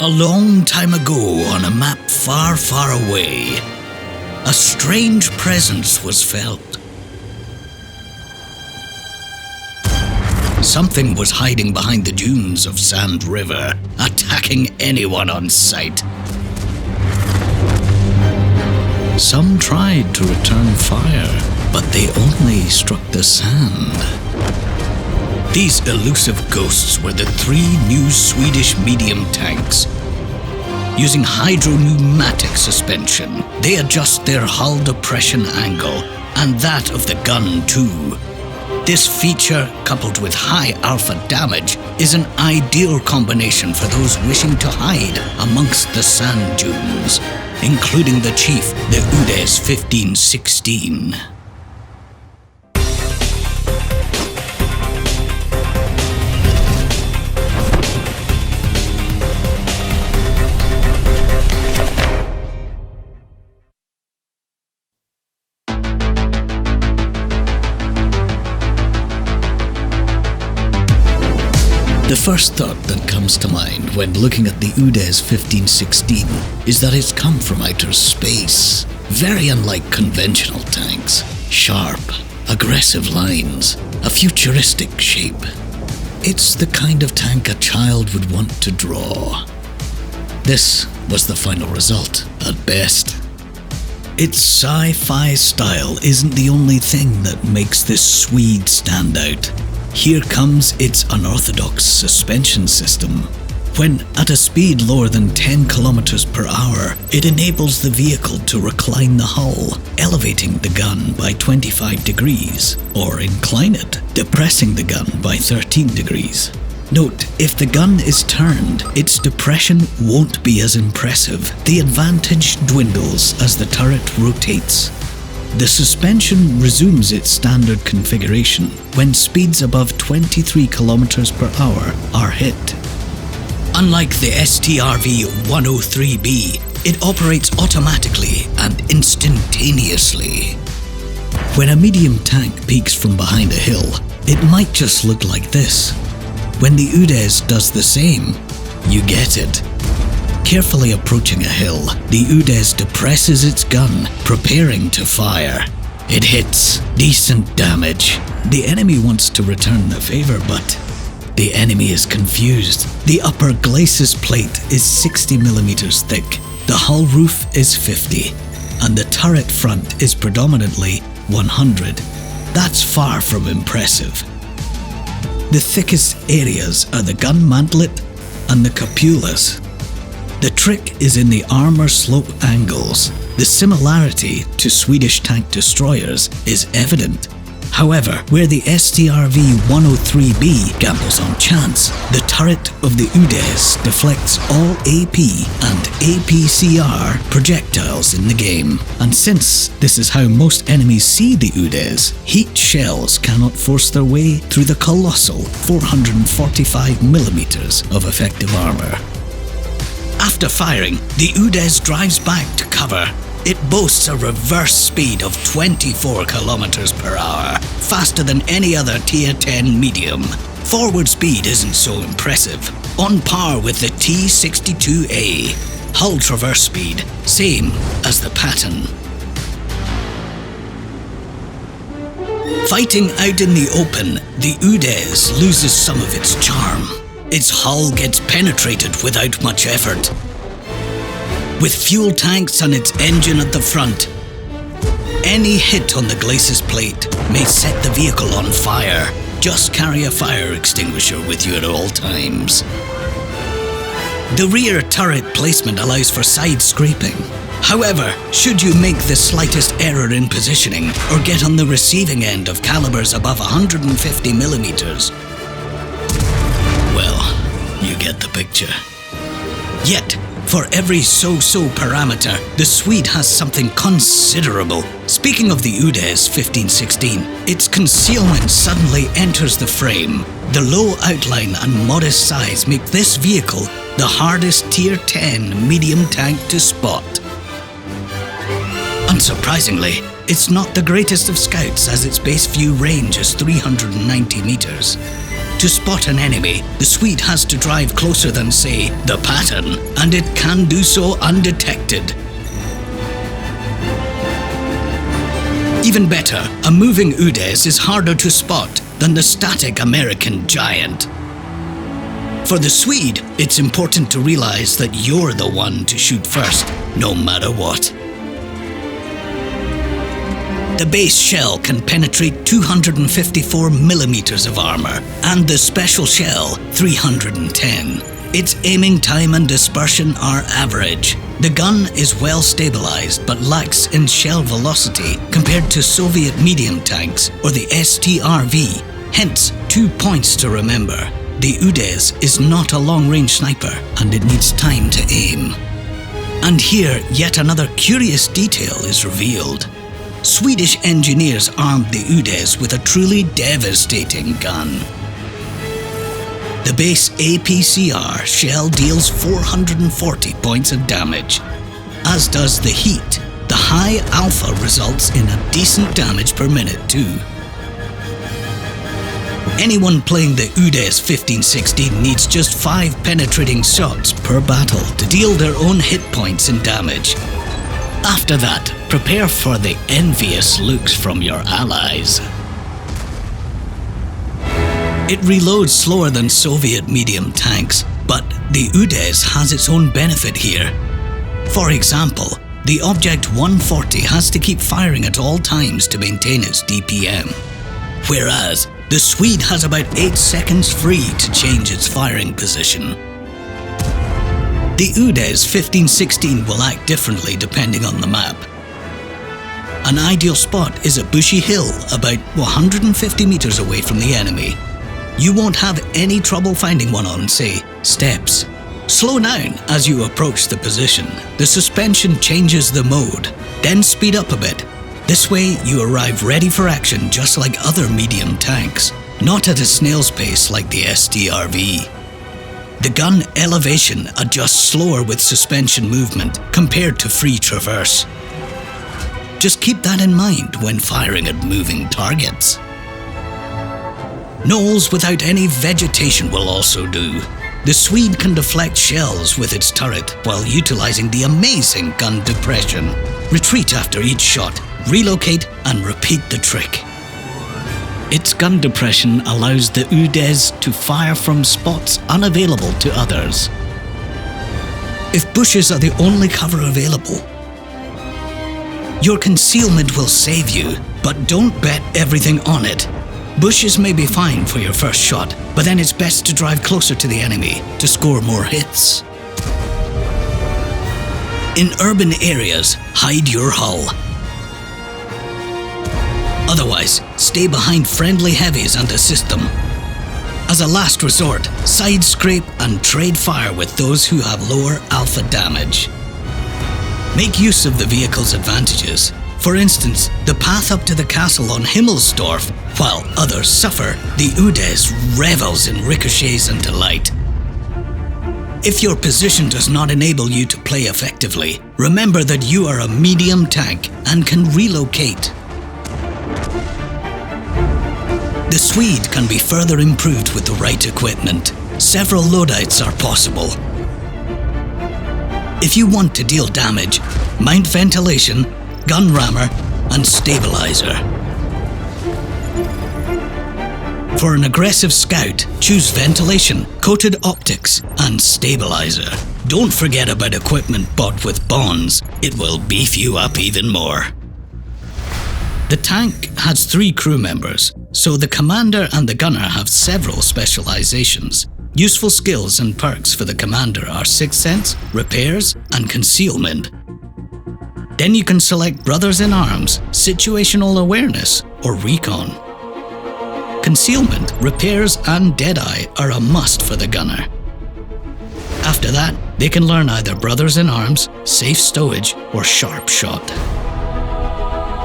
A long time ago, on a map far, far away, a strange presence was felt. Something was hiding behind the dunes of Sand River, attacking anyone on sight. Some tried to return fire, but they only struck the sand. These elusive ghosts were the 3 new Swedish medium tanks. Using hydro-pneumatic suspension, they adjust their hull depression angle, and that of the gun too. This feature, coupled with high alpha damage, is an ideal combination for those wishing to hide amongst the sand dunes, including the chief, the UDES 1516. The first thought that comes to mind when looking at the UDES 1516 is that it's come from outer space. Very unlike conventional tanks. Sharp, aggressive lines, a futuristic shape. It's the kind of tank a child would want to draw. This was the final result, at best. Its sci-fi style isn't the only thing that makes this Swede stand out. Here comes its unorthodox suspension system. When at a speed lower than 10 kilometers per hour, it enables the vehicle to recline the hull, elevating the gun by 25 degrees, or incline it, depressing the gun by 13 degrees. Note, if the gun is turned, its depression won't be as impressive. The advantage dwindles as the turret rotates. The suspension resumes its standard configuration when speeds above 23 kilometers per hour are hit. Unlike the STRV-103B, it operates automatically and instantaneously. When a medium tank peeks from behind a hill, it might just look like this. When the UDES does the same, you get it. Carefully approaching a hill, the UDES depresses its gun, preparing to fire. It hits. Decent damage. The enemy wants to return the favor, but the enemy is confused. The upper glacis plate is 60 millimeters thick, the hull roof is 50, and the turret front is predominantly 100. That's far from impressive. The thickest areas are the gun mantlet and the cupulas. The trick is in the armor slope angles. The similarity to Swedish tank destroyers is evident. However, where the STRV-103B gambles on chance, the turret of the UDES deflects all AP and APCR projectiles in the game. And since this is how most enemies see the UDES, heat shells cannot force their way through the colossal 445 millimeters of effective armor. After firing, the UDES drives back to cover. It boasts a reverse speed of 24 kilometers per hour, faster than any other Tier 10 medium. Forward speed isn't so impressive, on par with the T-62A. Hull traverse speed, same as the Patton. Fighting out in the open, the UDES loses some of its charm. Its hull gets penetrated without much effort. With fuel tanks and its engine at the front, any hit on the glacis plate may set the vehicle on fire. Just carry a fire extinguisher with you at all times. The rear turret placement allows for side scraping. However, should you make the slightest error in positioning or get on the receiving end of calibers above 150 millimeters, well, you get the picture. Yet, for every so-so parameter, the Swede has something considerable. Speaking of the UDES 1516, its concealment suddenly enters the frame. The low outline and modest size make this vehicle the hardest Tier 10 medium tank to spot. Unsurprisingly, it's not the greatest of scouts as its base view range is 390 meters. To spot an enemy, the Swede has to drive closer than, say, the pattern, and it can do so undetected. Even better, a moving UDES is harder to spot than the static American giant. For the Swede, it's important to realize that you're the one to shoot first, no matter what. The base shell can penetrate 254 millimeters of armor, and the special shell 310. Its aiming time and dispersion are average. The gun is well stabilized but lacks in shell velocity compared to Soviet medium tanks or the STRV. Hence, 2 points to remember. The UDES is not a long-range sniper, and it needs time to aim. And here, yet another curious detail is revealed. Swedish engineers armed the UDES with a truly devastating gun. The base APCR shell deals 440 points of damage, as does the heat. The high alpha results in a decent damage per minute too. Anyone playing the UDES 1516 needs just 5 penetrating shots per battle to deal their own hit points and damage. After that, prepare for the envious looks from your allies. It reloads slower than Soviet medium tanks, but the UDES has its own benefit here. For example, the Object 140 has to keep firing at all times to maintain its DPM, whereas the Swede has about 8 seconds free to change its firing position. The UDES 1516 will act differently depending on the map. An ideal spot is a bushy hill about 150 meters away from the enemy. You won't have any trouble finding one on, say, steps. Slow down as you approach the position. The suspension changes the mode, then speed up a bit. This way you arrive ready for action just like other medium tanks, not at a snail's pace like the STRV. The gun elevation adjusts slower with suspension movement compared to free traverse. Just keep that in mind when firing at moving targets. Knolls without any vegetation will also do. The Swede can deflect shells with its turret while utilizing the amazing gun depression. Retreat after each shot, relocate and repeat the trick. Its gun depression allows the UDES to fire from spots unavailable to others. If bushes are the only cover available, your concealment will save you, but don't bet everything on it. Bushes may be fine for your first shot, but then it's best to drive closer to the enemy to score more hits. In urban areas, hide your hull. Otherwise, stay behind friendly heavies and assist them. As a last resort, side scrape and trade fire with those who have lower alpha damage. Make use of the vehicle's advantages. For instance, the path up to the castle on Himmelsdorf, while others suffer, the UDES revels in ricochets and delight. If your position does not enable you to play effectively, remember that you are a medium tank and can relocate. The Swede can be further improved with the right equipment. Several loadouts are possible. If you want to deal damage, mount ventilation, gun rammer, and stabilizer. For an aggressive scout, choose ventilation, coated optics, and stabilizer. Don't forget about equipment bought with bonds. It will beef you up even more. The tank has 3 crew members, so the commander and the gunner have several specializations. Useful skills and perks for the commander are Sixth Sense, Repairs, and Concealment. Then you can select Brothers in Arms, Situational Awareness, or Recon. Concealment, Repairs, and Deadeye are a must for the gunner. After that, they can learn either Brothers in Arms, Safe Stowage, or Sharp Shot.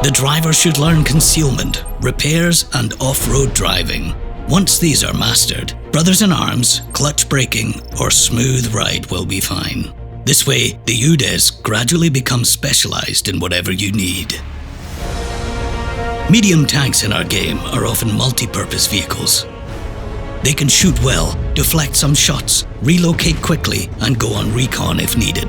The driver should learn Concealment, Repairs, and Off-Road Driving. Once these are mastered, Brothers in Arms, Clutch Braking, or Smooth Ride will be fine. This way, the UDES gradually becomes specialized in whatever you need. Medium tanks in our game are often multi-purpose vehicles. They can shoot well, deflect some shots, relocate quickly, and go on recon if needed.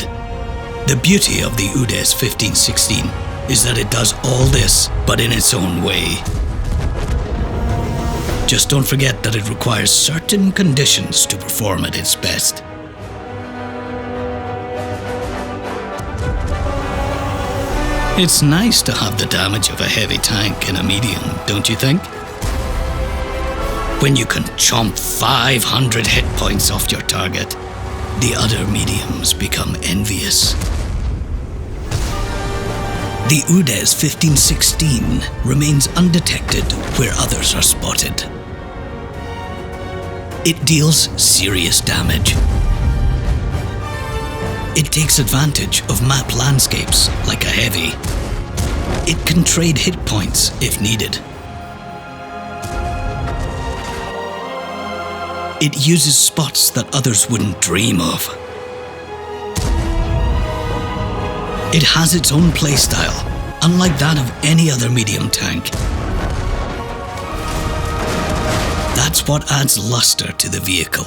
The beauty of the UDES 1516 is that it does all this, but in its own way. Just don't forget that it requires certain conditions to perform at its best. It's nice to have the damage of a heavy tank in a medium, don't you think? When you can chomp 500 hit points off your target, the other mediums become envious. The UDES 1516 remains undetected where others are spotted. It deals serious damage. It takes advantage of map landscapes like a heavy. It can trade hit points if needed. It uses spots that others wouldn't dream of. It has its own playstyle, unlike that of any other medium tank. That's what adds luster to the vehicle.